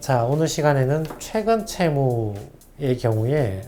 자, 오늘 시간에는 최근 채무의 경우에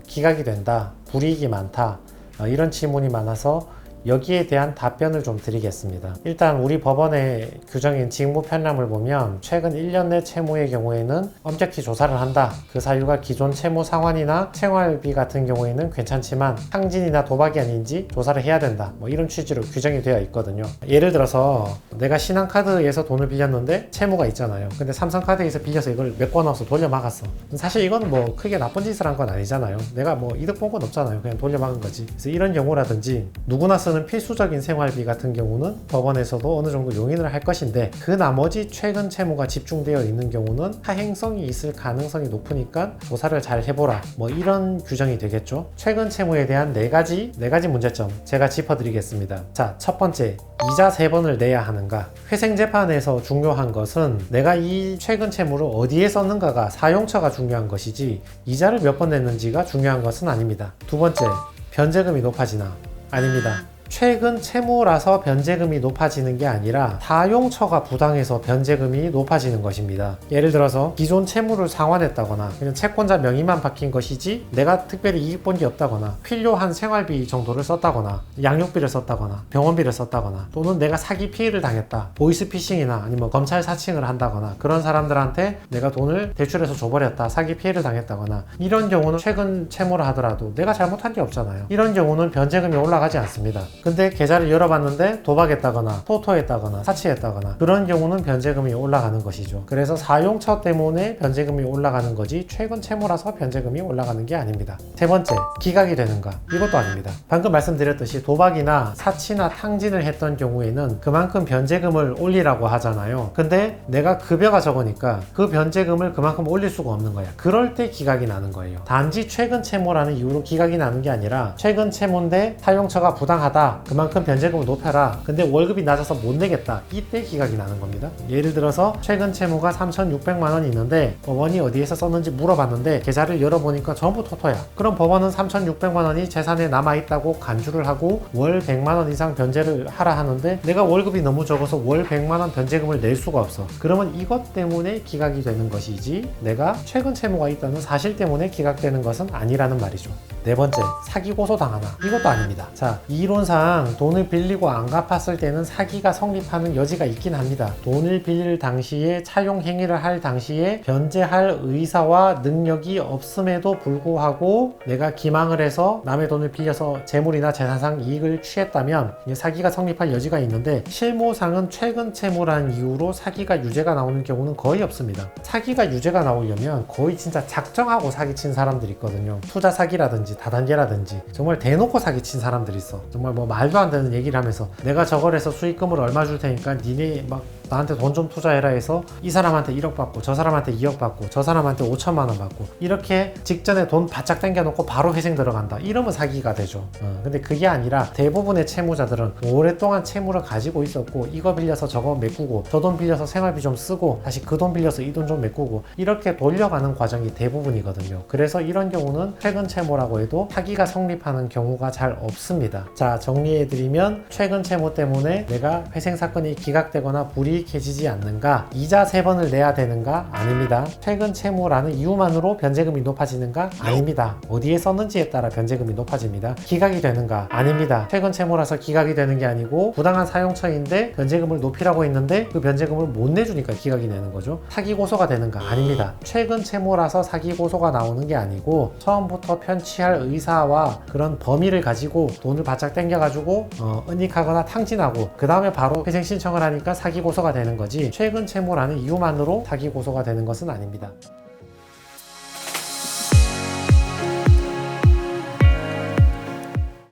기각이 된다, 불이익이 많다, 이런 질문이 많아서 여기에 대한 답변을 좀 드리겠습니다. 일단 우리 법원의 규정인 직무편람을 보면 최근 1년 내 채무의 경우에는 엄격히 조사를 한다. 그 사유가 기존 채무 상환이나 생활비 같은 경우에는 괜찮지만 상진이나 도박이 아닌지 조사를 해야 된다. 뭐 이런 취지로 규정이 되어 있거든요. 예를 들어서 내가 신한카드에서 돈을 빌렸는데 채무가 있잖아요. 근데 삼성카드에서 빌려서 이걸 메꿔넣어서 돌려막았어. 사실 이건 뭐 크게 나쁜 짓을 한 건 아니잖아요. 내가 뭐 이득 본 건 없잖아요. 그냥 돌려막은 거지. 그래서 이런 경우라든지 누구나 쓰는 필수적인 생활비 같은 경우는 법원에서도 어느 정도 용인을 할 것인데, 그 나머지 최근 채무가 집중되어 있는 경우는 하행성이 있을 가능성이 높으니까 조사를 잘 해보라, 뭐 이런 규정이 되겠죠. 최근 채무에 대한 네 가지 문제점 제가 짚어드리겠습니다. 자, 첫 번째, 이자 3번을 내야 하는가. 회생재판에서 중요한 것은 내가 이 최근 채무를 어디에 썼는가가, 사용처가 중요한 것이지 이자를 몇 번 냈는지가 중요한 것은 아닙니다. 두 번째, 변제금이 높아지나? 아닙니다. 최근 채무라서 변제금이 높아지는 게 아니라 사용처가 부당해서 변제금이 높아지는 것입니다. 예를 들어서 기존 채무를 상환했다거나 그냥 채권자 명의만 바뀐 것이지 내가 특별히 이익 본 게 없다거나 필요한 생활비 정도를 썼다거나 양육비를 썼다거나 병원비를 썼다거나 또는 내가 사기 피해를 당했다, 보이스피싱이나 아니면 검찰 사칭을 한다거나 그런 사람들한테 내가 돈을 대출해서 줘버렸다, 사기 피해를 당했다거나 이런 경우는 최근 채무를 하더라도 내가 잘못한 게 없잖아요. 이런 경우는 변제금이 올라가지 않습니다. 근데 계좌를 열어봤는데 도박했다거나 토토했다거나 사치했다거나 그런 경우는 변제금이 올라가는 것이죠. 그래서 사용처 때문에 변제금이 올라가는 거지 최근 채무라서 변제금이 올라가는 게 아닙니다. 세 번째, 기각이 되는가? 이것도 아닙니다. 방금 말씀드렸듯이 도박이나 사치나 탕진을 했던 경우에는 그만큼 변제금을 올리라고 하잖아요. 근데 내가 급여가 적으니까 그 변제금을 그만큼 올릴 수가 없는 거야. 그럴 때 기각이 나는 거예요. 단지 최근 채무라는 이유로 기각이 나는 게 아니라 최근 채무인데 사용처가 부당하다, 그만큼 변제금을 높여라, 근데 월급이 낮아서 못 내겠다, 이때 기각이 나는 겁니다. 예를 들어서 최근 채무가 3,600만 원이 있는데 법원이 어디에서 썼는지 물어봤는데 계좌를 열어보니까 전부 토토야. 그럼 법원은 3,600만 원이 재산에 남아있다고 간주를 하고 월 100만 원 이상 변제를 하라 하는데 내가 월급이 너무 적어서 월 100만 원 변제금을 낼 수가 없어. 그러면 이것 때문에 기각이 되는 것이지 내가 최근 채무가 있다는 사실 때문에 기각되는 것은 아니라는 말이죠. 네 번째, 사기 고소 당하나? 이것도 아닙니다. 자, 이론상 돈을 빌리고 안 갚았을 때는 사기가 성립하는 여지가 있긴 합니다. 돈을 빌릴 당시에 차용 행위를 할 당시에 변제할 의사와 능력이 없음에도 불구하고 내가 기망을 해서 남의 돈을 빌려서 재물이나 재산상 이익을 취했다면 사기가 성립할 여지가 있는데, 실무상은 최근 채무라는 이유로 사기가 유죄가 나오는 경우는 거의 없습니다. 사기가 유죄가 나오려면 거의 진짜 작정하고 사기친 사람들이 있거든요. 투자 사기라든지 다단계라든지 정말 대놓고 사기친 사람들이 있어. 정말 뭐 말도 안 되는 얘기를 하면서 내가 저걸 해서 수익금을 얼마 줄 테니까 니네 막 나한테 돈 좀 투자해라 해서 이 사람한테 1억 받고 저 사람한테 2억 받고 저 사람한테 5천만 원 받고 이렇게 직전에 돈 바짝 당겨놓고 바로 회생 들어간다, 이러면 사기가 되죠. 근데 그게 아니라 대부분의 채무자들은 오랫동안 채무를 가지고 있었고 이거 빌려서 저거 메꾸고 저 돈 빌려서 생활비 좀 쓰고 다시 그 돈 빌려서 이 돈 좀 메꾸고 이렇게 돌려가는 과정이 대부분이거든요. 그래서 이런 경우는 최근 채무라고 해도 사기가 성립하는 경우가 잘 없습니다. 자, 정리해드리면 최근 채무 때문에 내가 회생 사건이 기각되거나 불이익해지지 않는가? 이자 3번을 내야 되는가? 아닙니다. 최근 채무라는 이유만으로 변제금이 높아지는가? 아닙니다. 어디에 썼는지에 따라 변제금이 높아집니다. 기각이 되는가? 아닙니다. 최근 채무라서 기각이 되는 게 아니고 부당한 사용처인데 변제금을 높이라고 했는데 그 변제금을 못 내주니까 기각이 되는 거죠. 사기 고소가 되는가? 아닙니다. 최근 채무라서 사기 고소가 나오는 게 아니고 처음부터 편취할 의사와 그런 범위를 가지고 돈을 바짝 당겨가지고 은닉하거나 탕진하고 그 다음에 바로 회생 신청을 하니까 사기 고소가 되는 거지, 최근 채무라는 이유만으로 사기 고소가 되는 것은 아닙니다.